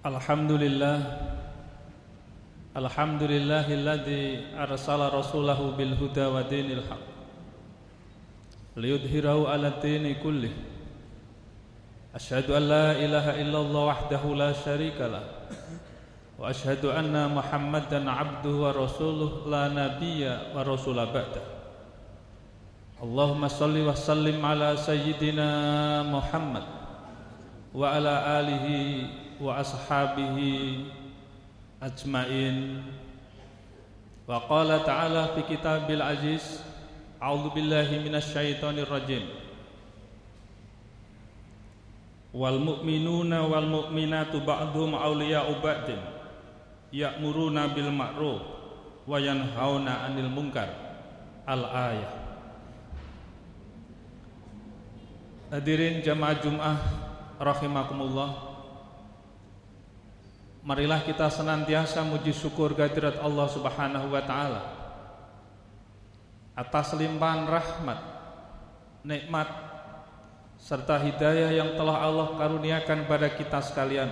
Alhamdulillah Alhamdulillahilladzi arsala rasulahu bil huda wa dinil haq liyudhhirahu 'ala dini kullih. Asyhadu an la ilaha illallah wahdahu la syarikalah wa asyhadu anna Muhammadan 'abduhu wa rasuluh la nabiyya wa rasula ba'dah. Allahumma shalli wa sallim ala sayyidina Muhammad wa ala alihi wa ashabihi ajma'in. Wa qala ta'ala fi kitabil aziz, a'udzu billahi minasy syaithanir rajim. Wal mu'minuna wal mu'minatu ba'dhum awliya'u ba'din ya'muruna bil ma'ruf wa yanhauna 'anil munkar. Al-ayah. Hadirin jamaah Jumat rahimakumullah, marilah kita senantiasa muji syukur kehadirat Allah Subhanahu wa taala atas limpahan rahmat, nikmat serta hidayah yang telah Allah karuniakan pada kita sekalian.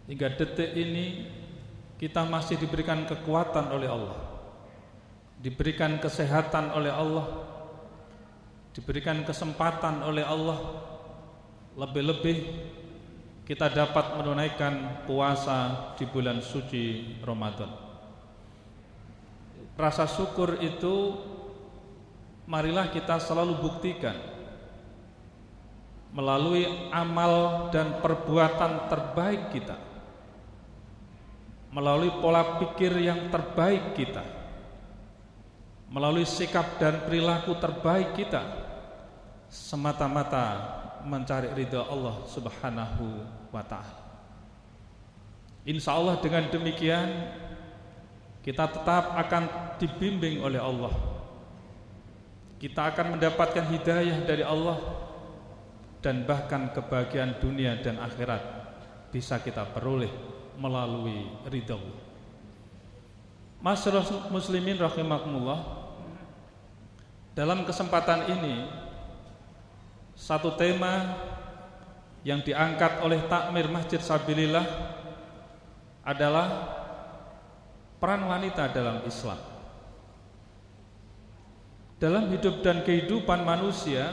Hingga detik ini kita masih diberikan kekuatan oleh Allah, diberikan kesehatan oleh Allah, diberikan kesempatan oleh Allah. Lebih-lebih kita dapat menunaikan puasa di bulan suci Ramadan. Rasa syukur itu marilah kita selalu buktikan melalui amal dan perbuatan terbaik kita, melalui pola pikir yang terbaik kita, melalui sikap dan perilaku terbaik kita, semata-mata mencari ridha Allah Subhanahu wa ta'ala. Insyaallah dengan demikian kita tetap akan dibimbing oleh Allah. Kita akan mendapatkan hidayah dari Allah, dan bahkan kebahagiaan dunia dan akhirat bisa kita peroleh melalui ridha Allah. Masyaallah muslimin rahimakumullah, dalam kesempatan ini satu tema yang diangkat oleh takmir Masjid Sabilillah adalah peran wanita dalam Islam. Dalam hidup dan kehidupan manusia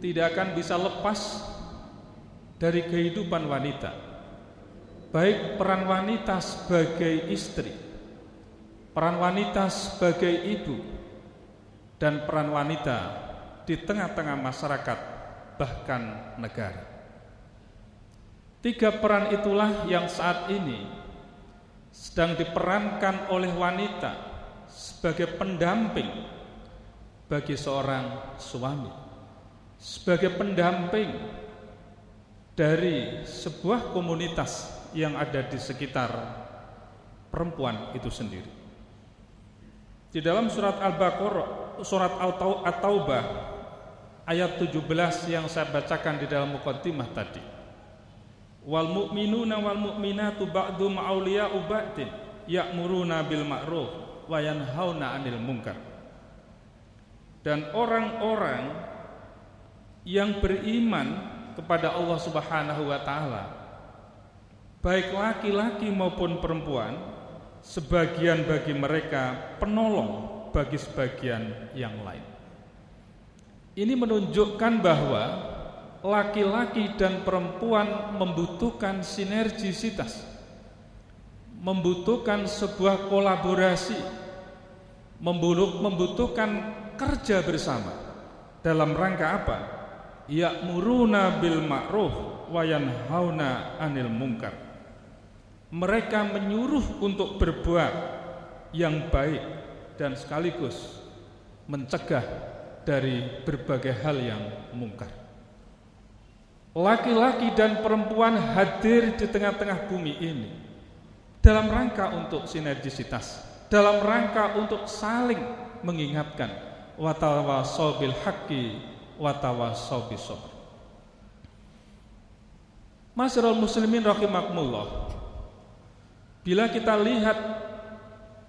tidak akan bisa lepas dari kehidupan wanita, baik peran wanita sebagai istri, peran wanita sebagai ibu, dan peran wanita di tengah-tengah masyarakat bahkan negara. Tiga peran itulah yang saat ini sedang diperankan oleh wanita sebagai pendamping bagi seorang suami, sebagai pendamping dari sebuah komunitas yang ada di sekitar perempuan itu sendiri. Di dalam surat Al-Baqarah, surat At-Taubah ayat 17 yang saya bacakan di dalam muqaddimah tadi. Wal mu'minuna wal mu'minatu ba'dhum awliya'u ba'din ya'muruna bil ma'ruf wa yanhauna 'anil munkar. Dan orang-orang yang beriman kepada Allah Subhanahu wa taala, baik laki-laki maupun perempuan, sebagian bagi mereka penolong bagi sebagian yang lain. Ini menunjukkan bahwa laki-laki dan perempuan membutuhkan sinergisitas, membutuhkan sebuah kolaborasi, membutuhkan kerja bersama. Dalam rangka apa? Ya'muruna bil ma'ruf wa yanhauna 'anil munkar. Mereka menyuruh untuk berbuat yang baik dan sekaligus mencegah dari berbagai hal yang mungkar. Laki-laki dan perempuan hadir di tengah-tengah bumi ini dalam rangka untuk sinergisitas, dalam rangka untuk saling mengingatkan, wa tawassaw bil haqqi wa tawassaw bis sabr. Masyarul muslimin rahimakumullah, bila kita lihat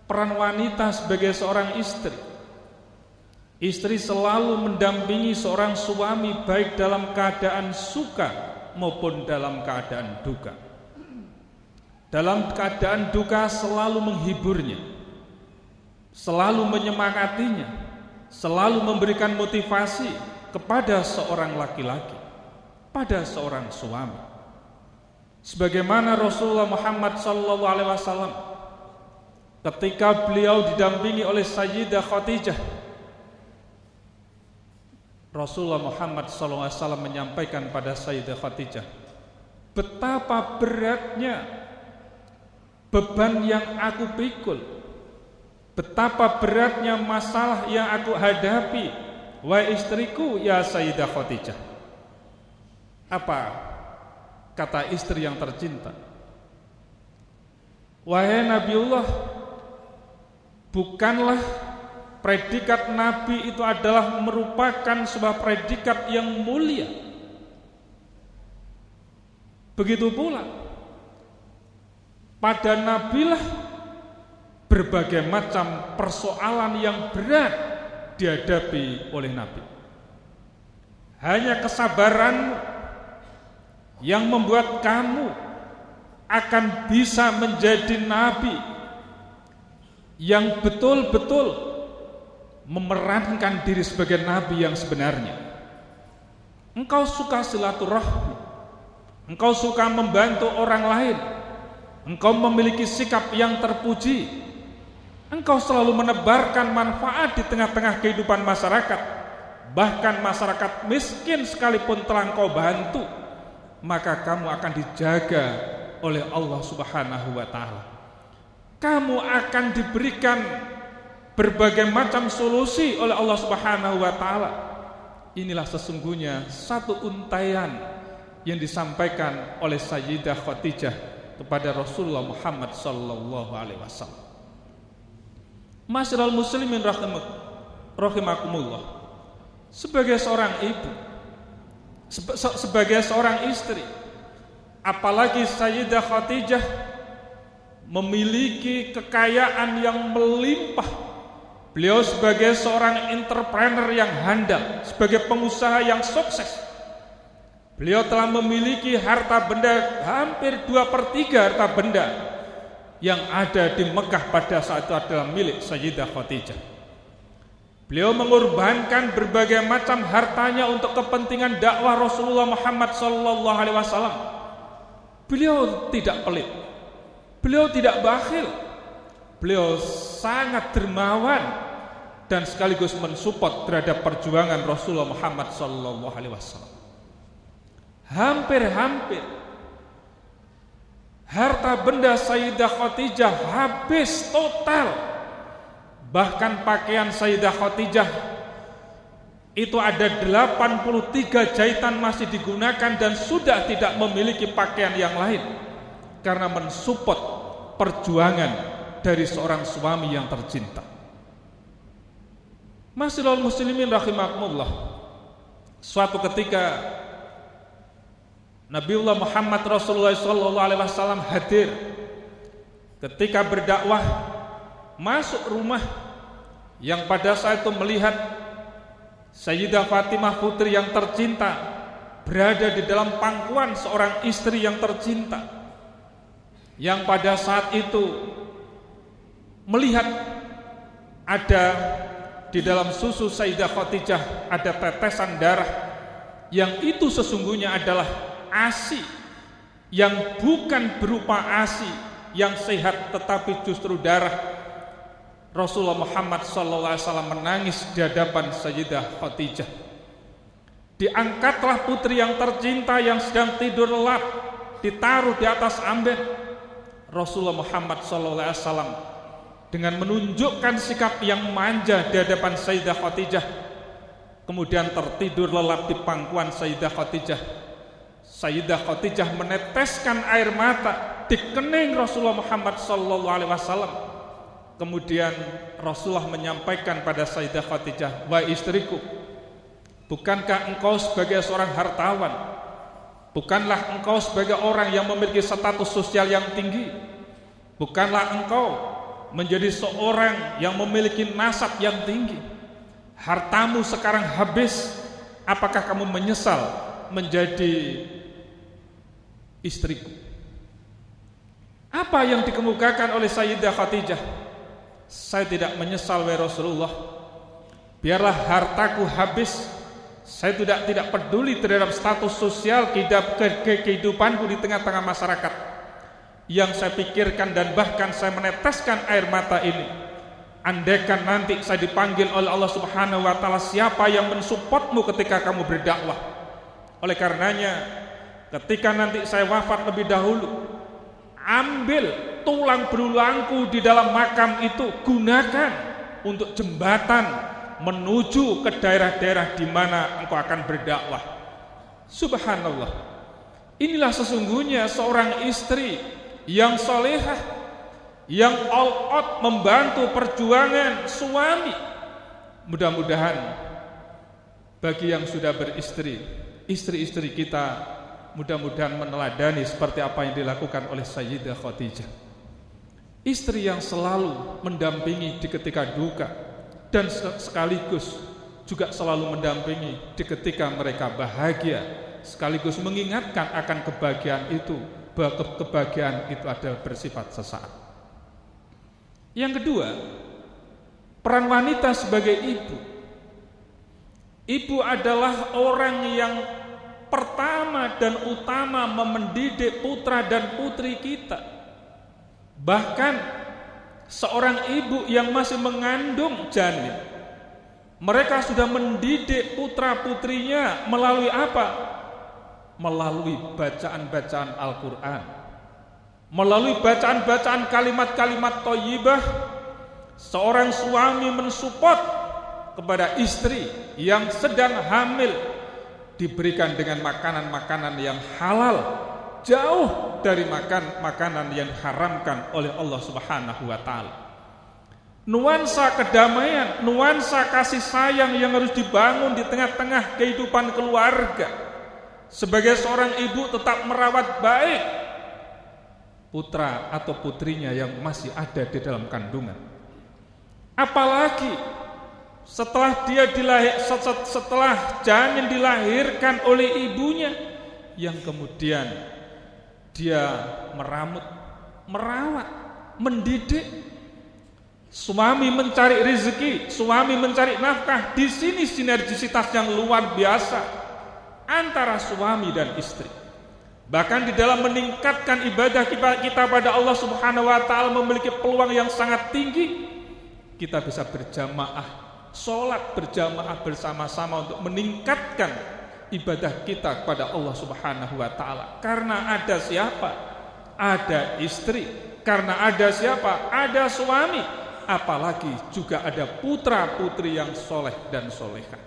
peran wanita sebagai seorang istri, Istri selalu mendampingi seorang suami baik dalam keadaan suka maupun dalam keadaan duka. Dalam keadaan duka selalu menghiburnya, selalu menyemangatinya, selalu memberikan motivasi kepada seorang laki-laki, pada seorang suami. Sebagaimana Rasulullah Muhammad SAW ketika beliau didampingi oleh Sayyidah Khadijah, Rasulullah Muhammad SAW menyampaikan pada Sayyidah Khadijah betapa beratnya beban yang aku pikul, betapa beratnya masalah yang aku hadapi, wahai istriku ya Sayyidah Khadijah. Apa kata istri yang tercinta? Wahai Nabiullah, bukanlah predikat Nabi itu adalah merupakan sebuah predikat yang mulia. Begitu pula pada Nabilah berbagai macam persoalan yang berat dihadapi oleh Nabi. Hanya kesabaran yang membuat kamu akan bisa menjadi Nabi yang betul-betul memerankan diri sebagai Nabi yang sebenarnya. Engkau suka silaturahmi, engkau suka membantu orang lain, engkau memiliki sikap yang terpuji, engkau selalu menebarkan manfaat di tengah-tengah kehidupan masyarakat, bahkan masyarakat miskin sekalipun telah engkau bantu, maka kamu akan dijaga oleh Allah Subhanahu wa Ta'ala. Kamu akan diberikan berbagai macam solusi oleh Allah Subhanahu wa Ta'ala. Inilah sesungguhnya satu untaian yang disampaikan oleh Sayyidah Khadijah kepada Rasulullah Muhammad sallallahu alaihi wasallam. Masyiral muslimin rahimakumullah. Sebagai seorang ibu, sebagai seorang istri, apalagi Sayyidah Khadijah memiliki kekayaan yang melimpah. Beliau sebagai seorang entrepreneur yang handal, sebagai pengusaha yang sukses. Beliau telah memiliki harta benda hampir 2/3 harta benda yang ada di Mekah pada saat itu adalah milik Sayyidah Khadijah. Beliau mengorbankan berbagai macam hartanya untuk kepentingan dakwah Rasulullah Muhammad SAW. Beliau tidak pelit, beliau tidak bakhil, beliau sangat dermawan dan sekaligus mensupport terhadap perjuangan Rasulullah Muhammad SAW. Hampir-hampir harta benda Sayyidah Khadijah habis total. Bahkan pakaian Sayyidah Khadijah itu ada 83 jahitan masih digunakan dan sudah tidak memiliki pakaian yang lain karena mensupport perjuangan dari seorang suami yang tercinta. Masyiral muslimin rahimakumullah. Suatu ketika Nabiullah Muhammad Rasulullah SAW hadir ketika berdakwah, masuk rumah yang pada saat itu melihat Sayyidah Fatimah putri yang tercinta berada di dalam pangkuan seorang istri yang tercinta, yang pada saat itu melihat ada di dalam susu Sayyidah Khadijah ada tetesan darah, yang itu sesungguhnya adalah ASI yang bukan berupa ASI yang sehat tetapi justru darah. Rasulullah Muhammad SAW menangis di hadapan Sayyidah Khadijah. Diangkatlah putri yang tercinta yang sedang tidur lelap, ditaruh di atas amben. Rasulullah Muhammad SAW dengan menunjukkan sikap yang manja di hadapan Sayyidah Khadijah, kemudian tertidur lelap di pangkuan Sayyidah Khadijah. Sayyidah Khadijah meneteskan air mata di kening Rasulullah Muhammad SAW. Kemudian Rasulullah menyampaikan pada Sayyidah Khadijah, wahai istriku, bukankah engkau sebagai seorang hartawan, bukanlah engkau sebagai orang yang memiliki status sosial yang tinggi, bukanlah engkau menjadi seorang yang memiliki nasab yang tinggi, hartamu sekarang habis, apakah kamu menyesal menjadi istriku. Apa yang dikemukakan oleh Sayyidah Khadijah? Saya tidak menyesal wahai Rasulullah. Biarlah hartaku habis, saya tidak peduli terhadap status sosial kehidupanku di tengah-tengah masyarakat. Yang saya pikirkan dan bahkan saya meneteskan air mata ini, andaikan nanti saya dipanggil oleh Allah Subhanahu wa taala, siapa yang mensupportmu ketika kamu berdakwah? Oleh karenanya, ketika nanti saya wafat lebih dahulu, ambil tulang belulangku di dalam makam itu, gunakan untuk jembatan menuju ke daerah-daerah di mana engkau akan berdakwah. Subhanallah. Inilah sesungguhnya seorang istri yang solehah, yang all out membantu perjuangan suami. Mudah-mudahan bagi yang sudah beristri, istri-istri kita mudah-mudahan meneladani seperti apa yang dilakukan oleh Sayyidah Khadijah. Istri yang selalu mendampingi di ketika duka dan sekaligus juga selalu mendampingi di ketika mereka bahagia, sekaligus mengingatkan akan kebahagiaan itu, bahwa kebahagiaan itu adalah bersifat sesaat. Yang kedua, peran wanita sebagai ibu. Ibu adalah orang yang pertama dan utama mendidik putra dan putri kita. Bahkan seorang ibu yang masih mengandung janin, mereka sudah mendidik putra putrinya melalui apa? Melalui bacaan-bacaan Al-Quran, melalui bacaan-bacaan kalimat-kalimat thayyibah. Seorang suami mensupport kepada istri yang sedang hamil, diberikan dengan makanan-makanan yang halal, jauh dari makanan yang diharamkan oleh Allah Subhanahu wa taala. Nuansa kedamaian, nuansa kasih sayang yang harus dibangun di tengah-tengah kehidupan keluarga. Sebagai seorang ibu tetap merawat baik putra atau putrinya yang masih ada di dalam kandungan. Apalagi setelah setelah janin dilahirkan oleh ibunya, yang kemudian dia merawat, mendidik. Suami mencari rezeki, suami mencari nafkah. Di sini sinergisitas yang luar biasa antara suami dan istri. Bahkan di dalam meningkatkan ibadah kita pada Allah Subhanahu wa taala memiliki peluang yang sangat tinggi. Kita bisa berjamaah, sholat berjamaah bersama-sama untuk meningkatkan ibadah kita kepada Allah Subhanahu wa taala. Karena ada siapa? Ada istri. Karena ada siapa? Ada suami. Apalagi juga ada putra-putri yang soleh dan solehah.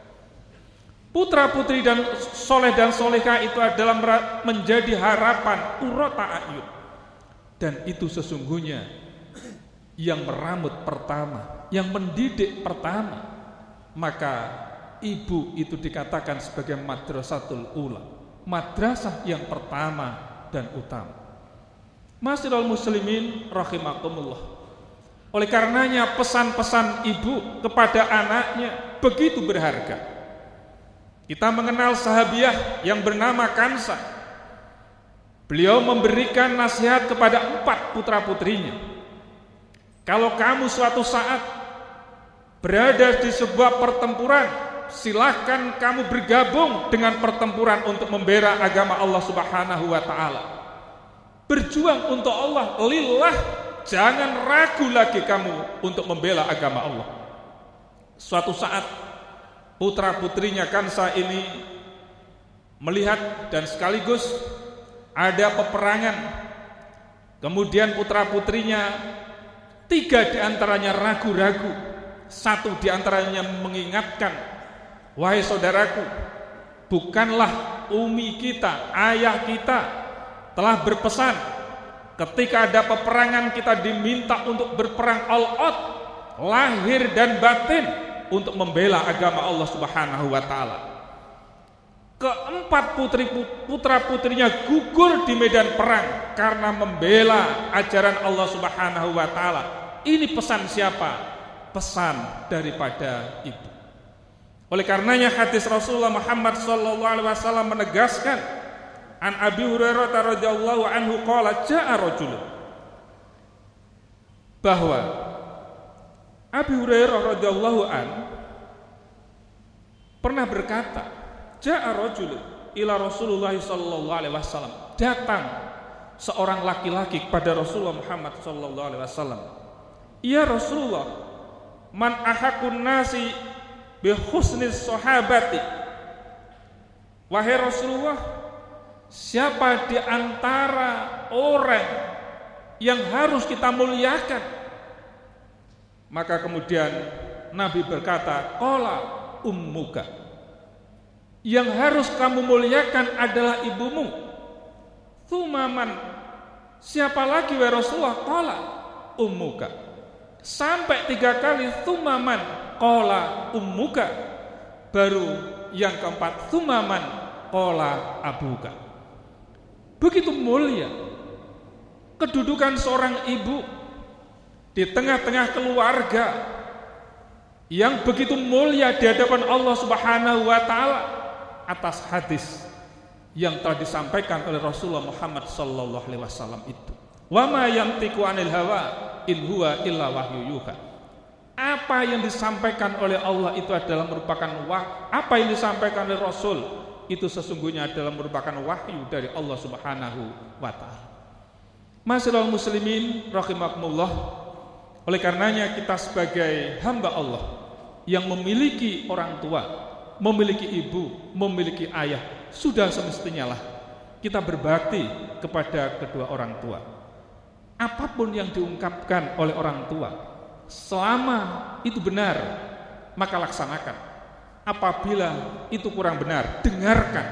Putra putri dan soleh dan solehah itu adalah menjadi harapan qurrata a'yun. Dan itu sesungguhnya yang meramut pertama, yang mendidik pertama. Maka ibu itu dikatakan sebagai madrasatul ula, madrasah yang pertama dan utama. Ma'asyiral muslimin rahimakumullah. Oleh karenanya pesan-pesan ibu kepada anaknya begitu berharga. Kita mengenal sahabiah yang bernama Kansa. Beliau memberikan nasihat kepada 4 putra-putrinya. Kalau kamu suatu saat berada di sebuah pertempuran, silakan kamu bergabung dengan pertempuran untuk membela agama Allah Subhanahu wa taala. Berjuang untuk Allah, lillah, jangan ragu lagi kamu untuk membela agama Allah. Suatu saat putra-putrinya Kansa ini melihat dan sekaligus ada peperangan. Kemudian putra-putrinya 3 diantaranya ragu-ragu, 1 diantaranya mengingatkan, wahai saudaraku, bukanlah umi kita, ayah kita telah berpesan ketika ada peperangan kita diminta untuk berperang all out, lahir dan batin, untuk membela agama Allah Subhanahu wa taala. Keempat putra-putrinya gugur di medan perang karena membela ajaran Allah Subhanahu wa taala. Ini pesan siapa? Pesan daripada ibu. Oleh karenanya hadis Rasulullah Muhammad sallallahu alaihi wasallam menegaskan, An Abi Hurairah radhiyallahu anhu qala jaa rajul, bahwa Abi Hurairah radhiyallahu anhu pernah berkata, jaa rajul ila Rasulullah sallallahu alaihi wasallam, datang seorang laki-laki kepada Rasulullah Muhammad sallallahu alaihi wasallam. Ya Rasulullah, man ahakun nasi bi husnis sahabati. Wahai Rasulullah, siapa di antara orang yang harus kita muliakan? Maka kemudian Nabi berkata, qala ummuka. Yang harus kamu muliakan adalah ibumu. Thumaman, siapa lagi wahai Rasulullah? Qala ummuka. Sampai 3 kali thumaman, qala ummuka. Baru yang keempat thumaman, qala abuka. Begitu mulia kedudukan seorang ibu di tengah-tengah keluarga, yang begitu mulia di hadapan Allah Subhanahu wa taala, atas hadis yang telah disampaikan oleh Rasulullah Muhammad sallallahu alaihi wasallam itu. Wa ma yantiqu 'anil hawa in huwa illa wahyu yuha. Apa yang disampaikan oleh Allah itu adalah merupakan apa yang disampaikan oleh Rasul itu sesungguhnya adalah merupakan wahyu dari Allah Subhanahu wa taala. Ma'asyiral muslimin rahimakumullah. Oleh karenanya kita sebagai hamba Allah yang memiliki orang tua, memiliki ibu, memiliki ayah, sudah semestinya lah kita berbakti kepada kedua orang tua. Apapun yang diungkapkan oleh orang tua, selama itu benar, maka laksanakan. Apabila itu kurang benar, dengarkan.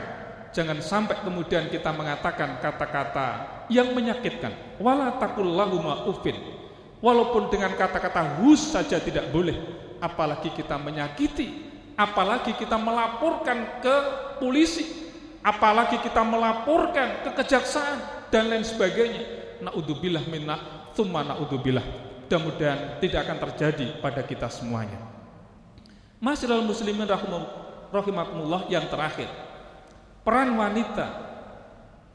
Jangan sampai kemudian kita mengatakan kata-kata yang menyakitkan. Wala taqul lahuma uffin. Walaupun dengan kata-kata hus saja tidak boleh, apalagi kita menyakiti, apalagi kita melaporkan ke polisi, apalagi kita melaporkan ke kejaksaan dan lain sebagainya. Na'udzubillah minna tsumma na'udzubillah. Mudah-mudahan tidak akan terjadi pada kita semuanya. Ma'asyiral muslimin rahimakumullah, yang terakhir, peran wanita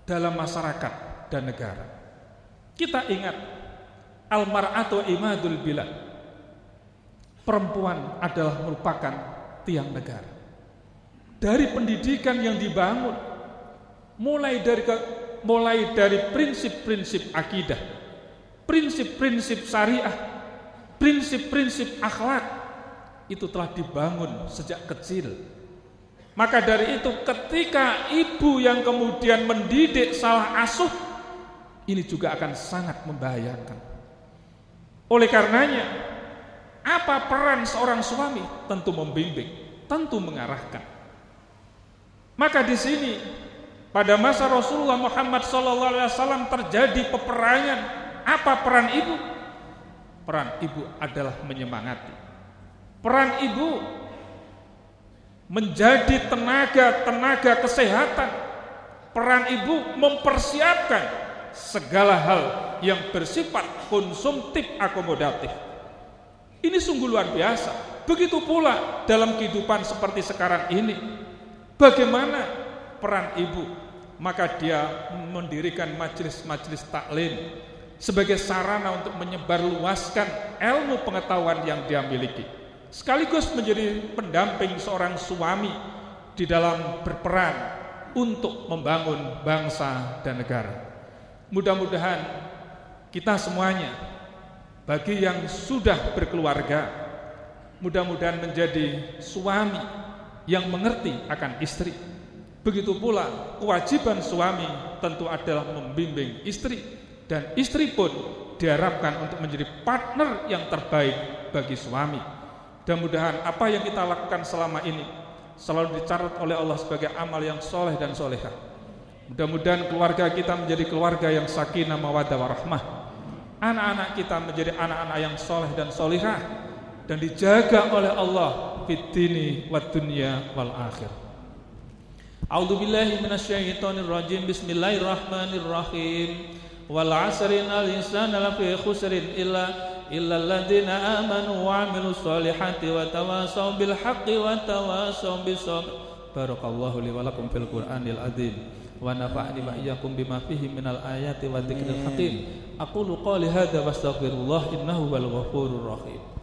dalam masyarakat dan negara. Kita ingat al-mar'atu imadul bilad. Perempuan adalah merupakan tiang negara. Dari pendidikan yang dibangun, mulai dari prinsip-prinsip akidah, prinsip-prinsip syariah, prinsip-prinsip akhlak, itu telah dibangun sejak kecil. Maka dari itu ketika ibu yang kemudian mendidik salah asuh, ini juga akan sangat membahayakan. Oleh karenanya, apa peran seorang suami? Tentu membimbing, tentu mengarahkan. Maka di sini pada masa Rasulullah Muhammad SAW terjadi peperangan. Apa peran ibu? Peran ibu adalah menyemangati. Peran ibu menjadi tenaga kesehatan. Peran ibu mempersiapkan segala hal yang bersifat konsumtif akomodatif. Ini sungguh luar biasa. Begitu pula dalam kehidupan seperti sekarang ini. Bagaimana peran ibu? Maka dia mendirikan majelis-majelis taklim sebagai sarana untuk menyebarluaskan ilmu pengetahuan yang dia miliki, sekaligus menjadi pendamping seorang suami di dalam berperan untuk membangun bangsa dan negara. Mudah-mudahan kita semuanya, bagi yang sudah berkeluarga, mudah-mudahan menjadi suami yang mengerti akan istri. Begitu pula kewajiban suami tentu adalah membimbing istri, dan istri pun diharapkan untuk menjadi partner yang terbaik bagi suami. Mudah-mudahan apa yang kita lakukan selama ini selalu dicatat oleh Allah sebagai amal yang soleh dan solehah. Mudah-mudahan keluarga kita menjadi keluarga yang sakinah mawaddah warahmah. Anak-anak kita menjadi anak-anak yang soleh dan solehah, dan dijaga oleh Allah fid dini wad dunya wal akhir. A'udzubillahi minasyaitonir rajim. Bismillahirrahmanirrahim. Wal 'asri innal insana lafi khusrin illa alladziina aamanu wa 'amilus solihati wa tawassaw bil haqqi wa tawassaw bis sabr Barakallahu li wa lakum fil Qur'anil azim wa nafa'ani wa iyyakum bima fihi minal ayati wa dzikril hakim. Aqulu qali hadza wastaghfirullah innahu wal ghafurur rahim.